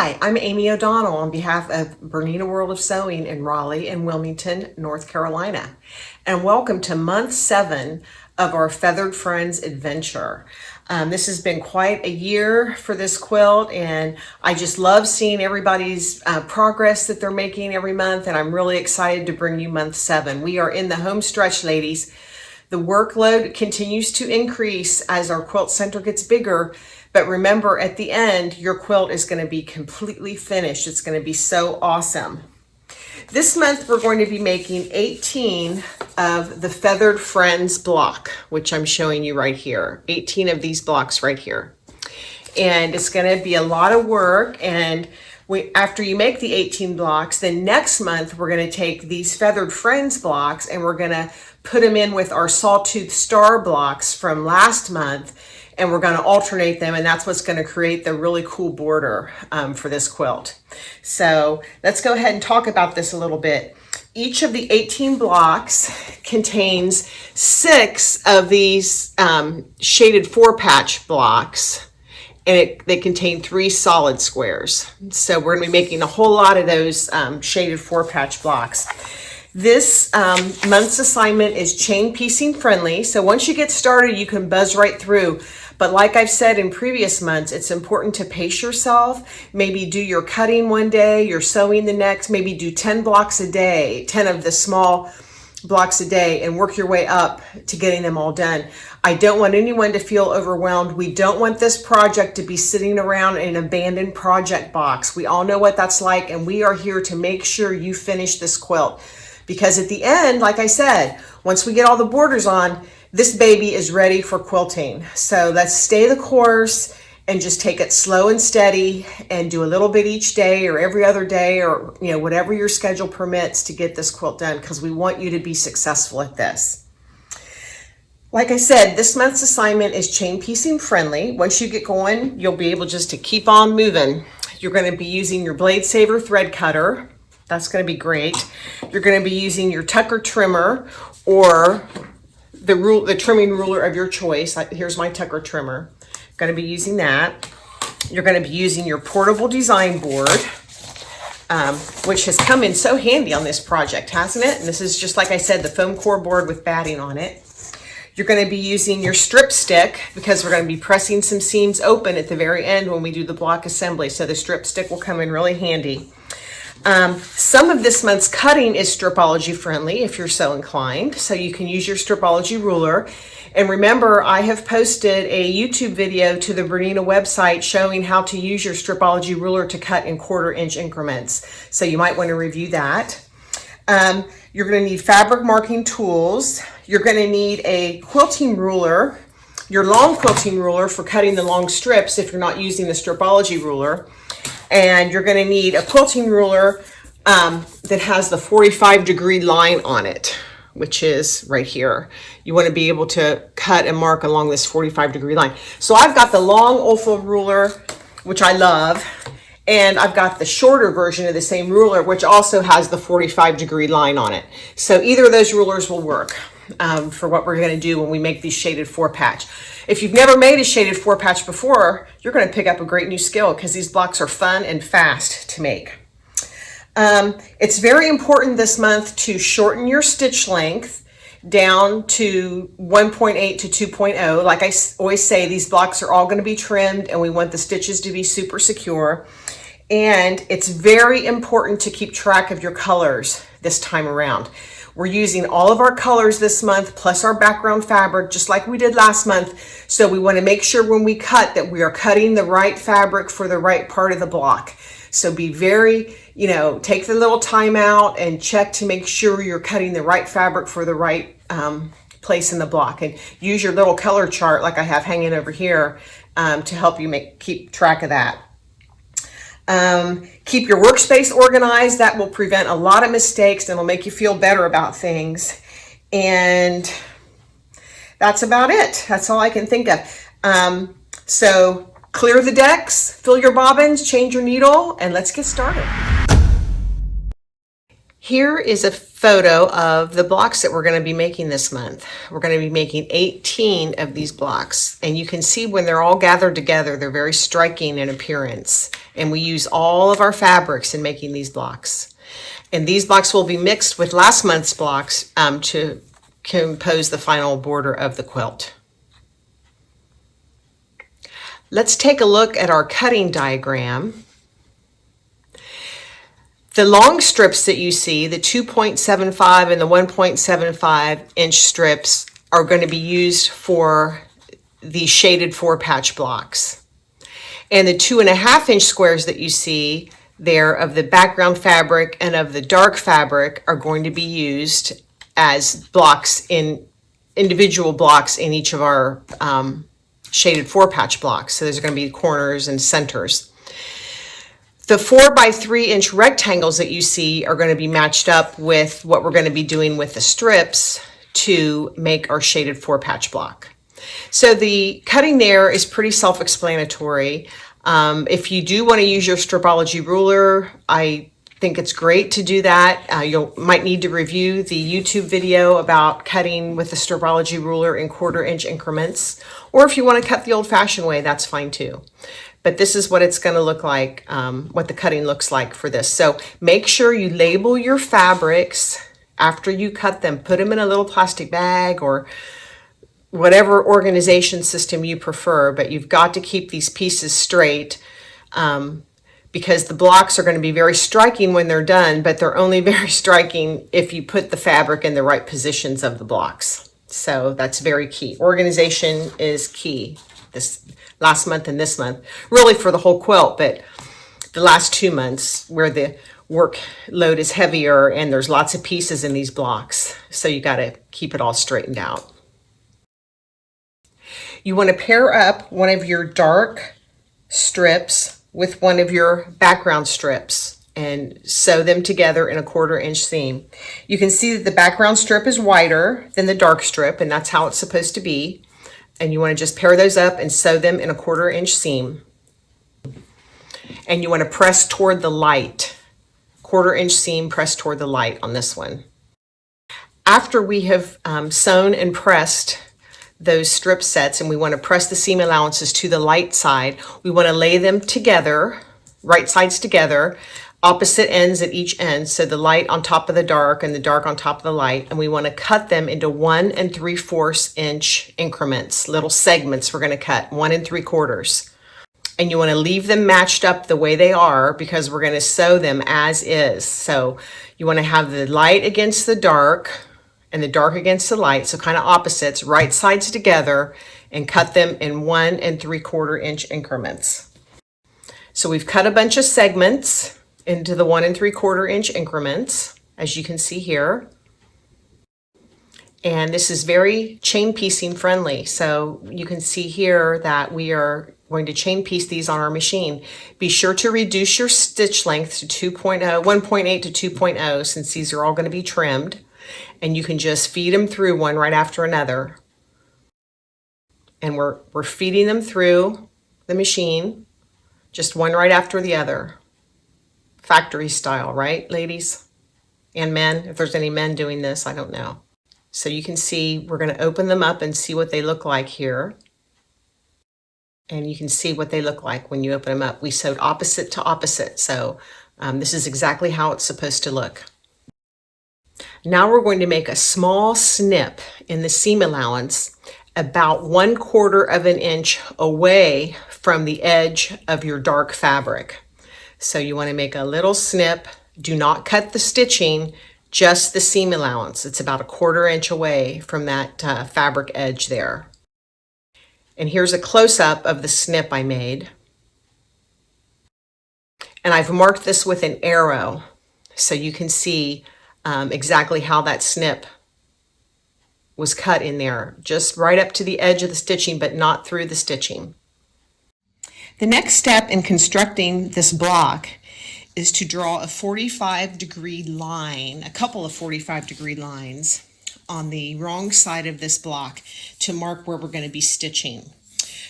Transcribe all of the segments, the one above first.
Hi, I'm Amy O'Donnell on behalf of Bernina World of Sewing in Raleigh and Wilmington, North Carolina. And welcome to month 7 of our Feathered Friends adventure. This has been quite a year for this quilt, and I just love seeing everybody's progress that they're making every month, and I'm really excited to bring you month 7. We are in the home stretch, ladies. The workload continues to increase as our quilt center gets bigger, but remember, at the end, your quilt is going to be completely finished. It's going to be so awesome. This month, we're going to be making 18 of the Feathered Friends block, which I'm showing you right here. 18 of these blocks right here. And it's going to be a lot of work, and after you make the 18 blocks, then next month we're going to take these Feathered Friends blocks and we're going to put them in with our Sawtooth Star blocks from last month, and we're going to alternate them, and that's what's going to create the really cool border for this quilt. So let's go ahead and talk about this a little bit. Each of the 18 blocks contains 6 of these shaded 4-patch blocks, and they contain 3 solid squares. So we're going to be making a whole lot of those shaded 4-patch blocks. This month's assignment is chain piecing friendly. So once you get started, you can buzz right through. But like I've said in previous months, it's important to pace yourself. Maybe do your cutting one day, your sewing the next, maybe do 10 blocks a day, 10 of the small blocks a day, and work your way up to getting them all done. I don't want anyone to feel overwhelmed. We don't want this project to be sitting around in an abandoned project box. We all know what that's like, and we are here to make sure you finish this quilt. Because at the end, like I said, once we get all the borders on, this baby is ready for quilting. So let's stay the course and just take it slow and steady and do a little bit each day or every other day, or whatever your schedule permits to get this quilt done, because we want you to be successful at this. Like I said, this month's assignment is chain piecing friendly. Once you get going, you'll be able just to keep on moving. You're going to be using your Blade Saver thread cutter. That's going to be great. You're going to be using your Tucker trimmer or the trimming ruler of your choice. Here's my Tucker trimmer. Going to be using that. You're going to be using your portable design board, which has come in so handy on this project, hasn't it? And this is just, like I said, the foam core board with batting on it. You're going to be using your strip stick because we're going to be pressing some seams open at the very end when we do the block assembly. So the strip stick will come in really handy. Some of this month's cutting is stripology friendly if you're so inclined, so you can use your stripology ruler. And remember, I have posted a YouTube video to the Bernina website showing how to use your stripology ruler to cut in 1/4 inch increments, so you might want to review that. You're going to need fabric marking tools. You're going to need a quilting ruler, your long quilting ruler for cutting the long strips if you're not using the stripology ruler. And you're going to need a quilting ruler that has the 45-degree line on it, which is right here. You want to be able to cut and mark along this 45-degree line. So I've got the long Olfa ruler, which I love, and I've got the shorter version of the same ruler, which also has the 45-degree line on it. So either of those rulers will work for what we're going to do when we make these shaded 4-patch. If you've never made a shaded 4-patch before, you're going to pick up a great new skill because these blocks are fun and fast to make. It's very important this month to shorten your stitch length down to 1.8 to 2.0. Like I always say, these blocks are all going to be trimmed and we want the stitches to be super secure. And it's very important to keep track of your colors this time around. We're using all of our colors this month, plus our background fabric, just like we did last month. So we want to make sure when we cut that we are cutting the right fabric for the right part of the block. So be very, take the little time out and check to make sure you're cutting the right fabric for the right place in the block. And use your little color chart like I have hanging over here to help you keep track of that. Keep your workspace organized. That will prevent a lot of mistakes and will make you feel better about things. And that's about it. That's all I can think of. So clear the decks, fill your bobbins, change your needle, and let's get started. Here is a photo of the blocks that we're going to be making this month. We're going to be making 18 of these blocks, and you can see when they're all gathered together, they're very striking in appearance, and we use all of our fabrics in making these blocks. And these blocks will be mixed with last month's blocks to compose the final border of the quilt. Let's take a look at our cutting diagram. The long strips that you see, the 2.75 and the 1.75 inch strips, are going to be used for the shaded 4-patch blocks. And the 2.5 inch squares that you see there of the background fabric and of the dark fabric are going to be used as blocks in individual blocks in each of our shaded 4-patch blocks. So there's going to be corners and centers. The 4 by 3 inch rectangles that you see are going to be matched up with what we're going to be doing with the strips to make our shaded 4-patch block. So the cutting there is pretty self-explanatory. If you do want to use your stripology ruler, I think it's great to do that. You might need to review the YouTube video about cutting with the stripology ruler in 1/4 inch increments. Or if you want to cut the old-fashioned way, that's fine too. But this is what it's going to look like, what the cutting looks like for this. So make sure you label your fabrics after you cut them. Put them in a little plastic bag or whatever organization system you prefer, but you've got to keep these pieces straight because the blocks are going to be very striking when they're done, but they're only very striking if you put the fabric in the right positions of the blocks. So that's very key. Organization is key. This last month and this month, really for the whole quilt, but the last 2 months where the workload is heavier and there's lots of pieces in these blocks. So you got to keep it all straightened out. You want to pair up one of your dark strips with one of your background strips and sew them together in a 1/4 inch seam. You can see that the background strip is wider than the dark strip, and that's how it's supposed to be. And you want to just pair those up and sew them in a 1/4 inch seam. And you want to press toward the light. 1/4 inch seam, press toward the light on this one. After we have sewn and pressed those strip sets, and we want to press the seam allowances to the light side, we want to lay them together, right sides together, opposite ends at each end, so the light on top of the dark and the dark on top of the light, and we want to cut them into 1 3/4 inch increments, little segments we're going to cut, 1 3/4. And you want to leave them matched up the way they are because we're going to sew them as is. So you want to have the light against the dark and the dark against the light, so kind of opposites, right sides together, and cut them in 1 3/4 inch increments. So we've cut a bunch of segments into the 1 3/4 inch increments, as you can see here. And this is very chain piecing friendly. So you can see here that we are going to chain piece these on our machine. Be sure to reduce your stitch length to 1.8 to 2.0, since these are all going to be trimmed. And you can just feed them through one right after another. And we're feeding them through the machine, just one right after the other. Factory style, right, ladies and men? If there's any men doing this, I don't know. So you can see, we're going to open them up and see what they look like here. And you can see what they look like when you open them up. We sewed opposite to opposite, so this is exactly how it's supposed to look. Now we're going to make a small snip in the seam allowance about 1/4 inch away from the edge of your dark fabric. So you want to make a little snip. Do not cut the stitching, just the seam allowance. It's about 1/4 inch away from that fabric edge there. And here's a close-up of the snip I made. And I've marked this with an arrow so you can see exactly how that snip was cut in there, just right up to the edge of the stitching, but not through the stitching. The next step in constructing this block is to draw a 45-degree line, a couple of 45-degree lines on the wrong side of this block to mark where we're going to be stitching.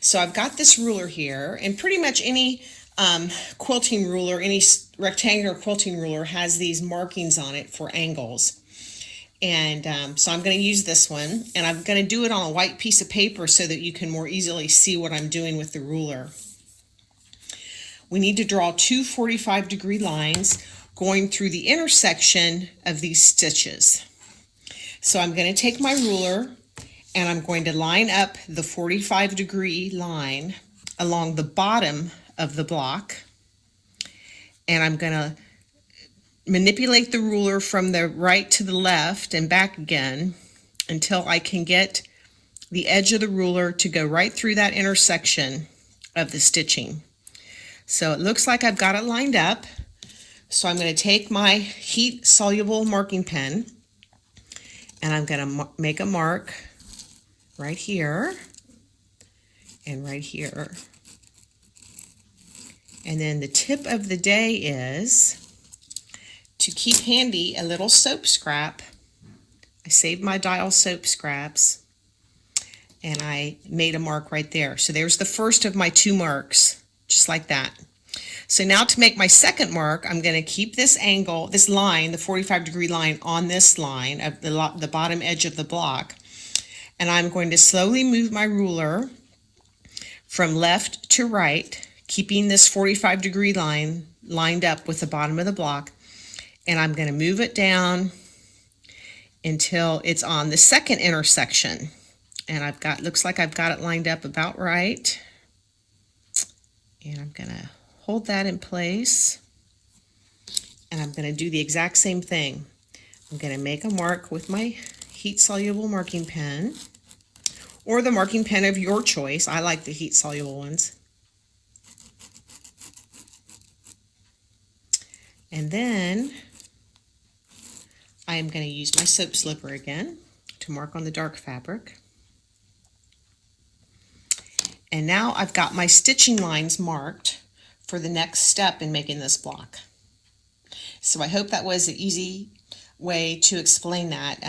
So I've got this ruler here, and pretty much any quilting ruler, any rectangular quilting ruler has these markings on it for angles. And so I'm going to use this one, and I'm going to do it on a white piece of paper so that you can more easily see what I'm doing with the ruler. We need to draw two 45-degree lines going through the intersection of these stitches. So I'm going to take my ruler and I'm going to line up the 45-degree line along the bottom of the block, and I'm going to manipulate the ruler from the right to the left and back again until I can get the edge of the ruler to go right through that intersection of the stitching. So it looks like I've got it lined up. So I'm going to take my heat soluble marking pen and I'm going to make a mark right here and right here. And then the tip of the day is to keep handy a little soap scrap. I saved my dial soap scraps and I made a mark right there. So there's the first of my two marks, just like that. So now to make my second mark, I'm going to keep this angle, this line, the 45-degree line on this line of the bottom edge of the block. And I'm going to slowly move my ruler from left to right, keeping this 45-degree line lined up with the bottom of the block. And I'm going to move it down until it's on the second intersection. And looks like I've got it lined up about right. And I'm going to hold that in place. And I'm going to do the exact same thing. I'm going to make a mark with my heat soluble marking pen, or the marking pen of your choice. I like the heat soluble ones. And then I am going to use my soap slipper again to mark on the dark fabric. And now I've got my stitching lines marked for the next step in making this block. So I hope that was an easy way to explain that.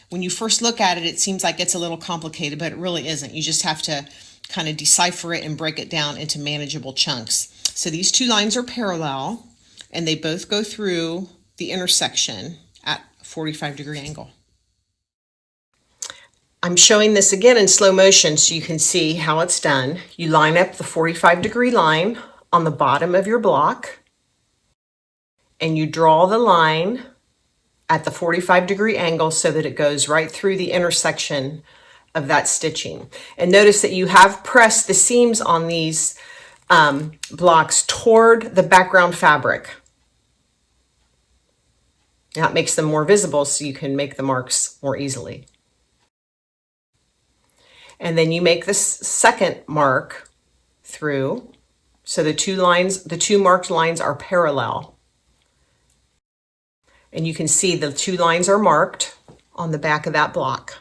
When you first look at it, it seems like it's a little complicated, but it really isn't. You just have to kind of decipher it and break it down into manageable chunks. So these two lines are parallel, and they both go through the intersection at a 45-degree angle. I'm showing this again in slow motion so you can see how it's done. You line up the 45-degree line on the bottom of your block, and you draw the line at the 45-degree angle so that it goes right through the intersection of that stitching. And notice that you have pressed the seams on these blocks toward the background fabric. Now it makes them more visible so you can make the marks more easily. And then you make this second mark through. So the two marked lines are parallel. And you can see the two lines are marked on the back of that block.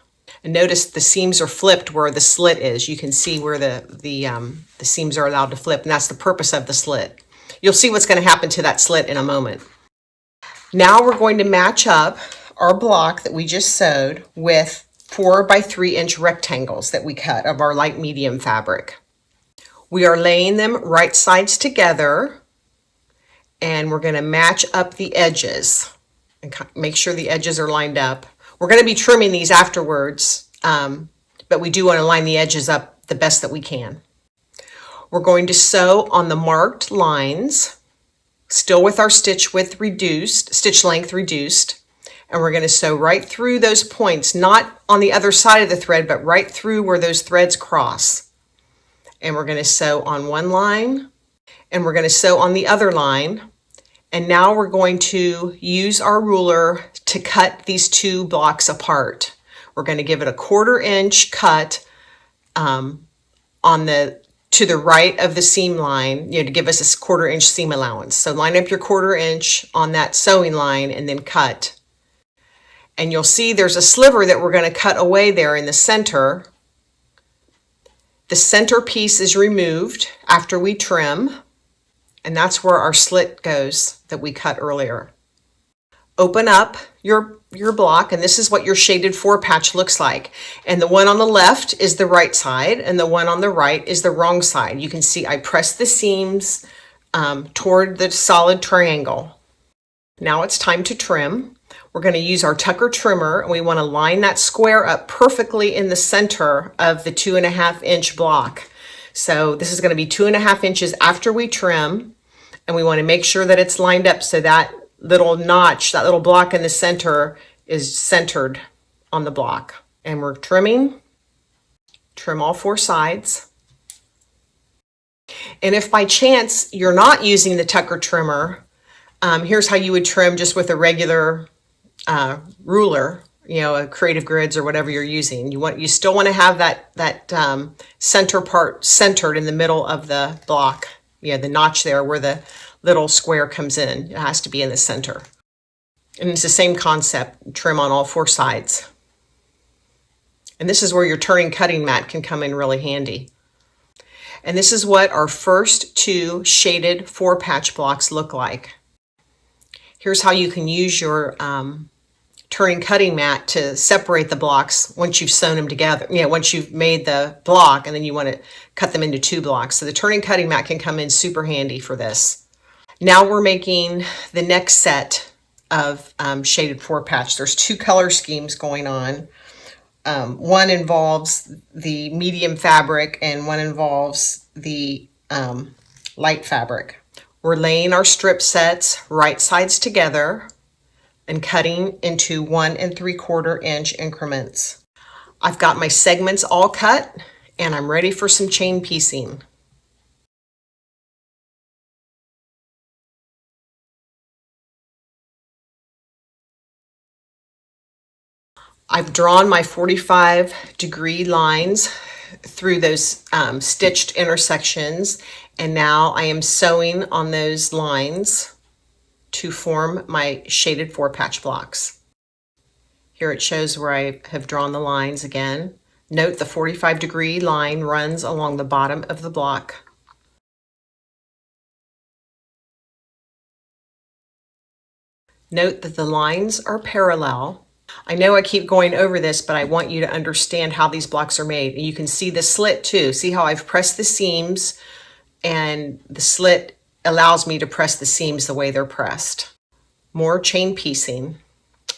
And notice the seams are flipped where the slit is. You can see where the seams are allowed to flip, and that's the purpose of the slit. You'll see what's going to happen to that slit in a moment. Now we're going to match up our block that we just sewed with 4 by 3 inch rectangles that we cut of our light medium fabric. We are laying them right sides together, and we're going to match up the edges and make sure the edges are lined up. We're going to be trimming these afterwards, but we do want to line the edges up the best that we can. We're going to sew on the marked lines, still with our stitch width reduced, stitch length reduced, and we're going to sew right through those points, not on the other side of the thread, but right through where those threads cross. And we're going to sew on one line, and we're going to sew on the other line. And now we're going to use our ruler to cut these two blocks apart. We're going to give it a 1/4 inch cut to the right of the seam line, to give us a 1/4 inch seam allowance. So line up your 1/4 inch on that sewing line and then cut. And you'll see there's a sliver that we're going to cut away there in the center. The center piece is removed after we trim, and that's where our slit goes that we cut earlier. Open up your block, and this is what your shaded 4 patch looks like. And the one on the left is the right side, and the one on the right is the wrong side. You can see I pressed the seams toward the solid triangle. Now it's time to trim. We're going to use our Tucker trimmer, and we want to line that square up perfectly in the center of the 2.5 inch block. So this is going to be 2.5 inches after we trim, and we want to make sure that it's lined up so that little notch, that little block in the center is centered on the block. And we're trimming, trim all 4 sides. And if by chance you're not using the Tucker trimmer, here's how you would trim just with a regular ruler, you know, a Creative Grids or whatever you're using. You still want to have that center part centered in the middle of the block. Yeah, the notch there where the little square comes in. It has to be in the center. And it's the same concept, trim on all 4 sides. And this is where your turning cutting mat can come in really handy. And this is what our first 2 shaded 4-patch blocks look like. Here's how you can use your turning cutting mat to separate the blocks once you've sewn them together. You know, once you've made the block and then you want to cut them into 2 blocks. So the turning cutting mat can come in super handy for this. Now we're making the next set of shaded 4-patch. There's 2 color schemes going on. One involves the medium fabric and one involves the light fabric. We're laying our strip sets right sides together and cutting into 1 3/4 inch increments. I've got my segments all cut and I'm ready for some chain piecing. I've drawn my 45-degree lines through those stitched intersections, and now I am sewing on those lines to form my shaded 4-patch blocks. Here it shows where I have drawn the lines again. Note the 45-degree line runs along the bottom of the block. Note that the lines are parallel. I know I keep going over this, but I want you to understand how these blocks are made. And you can see the slit too. See how I've pressed the seams, and the slit allows me to press the seams the way they're pressed. More chain piecing.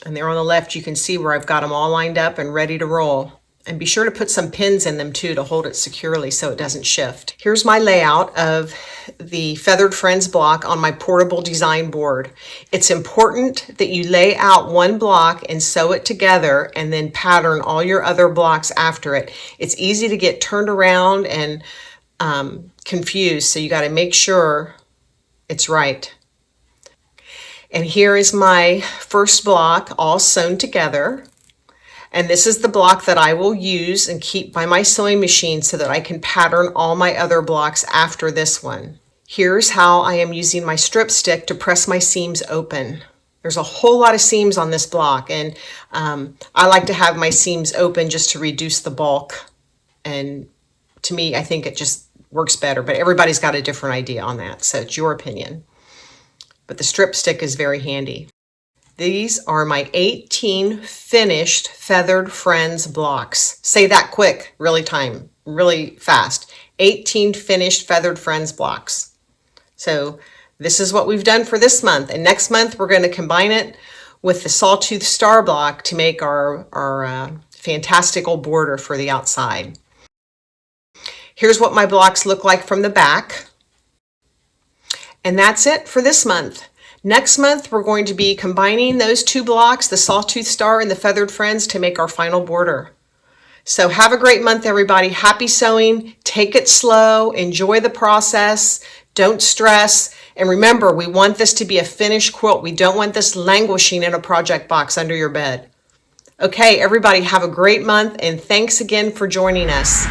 And there on the left, you can see where I've got them all lined up and ready to roll. And be sure to put some pins in them too to hold it securely so it doesn't shift. Here's my layout of the Feathered Friends block on my portable design board. It's important that you lay out one block and sew it together and then pattern all your other blocks after it. It's easy to get turned around and confused, so you got to make sure it's right. And here is my first block all sewn together. And this is the block that I will use and keep by my sewing machine so that I can pattern all my other blocks after this one. Here's how I am using my strip stick to press my seams open. There's a whole lot of seams on this block, and I like to have my seams open just to reduce the bulk. And to me, I think it just works better, but everybody's got a different idea on that, so it's your opinion. But the strip stick is very handy. These are my 18 finished Feathered Friends blocks. Say that quick, really fast. 18 finished Feathered Friends blocks. So this is what we've done for this month. And next month, we're going to combine it with the Sawtooth Star block to make our fantastical border for the outside. Here's what my blocks look like from the back. And that's it for this month. Next month, we're going to be combining those 2 blocks, the Sawtooth Star and the Feathered Friends, to make our final border. So have a great month, everybody. Happy sewing. Take it slow. Enjoy the process. Don't stress. And remember, we want this to be a finished quilt. We don't want this languishing in a project box under your bed. Okay, everybody, have a great month, and thanks again for joining us.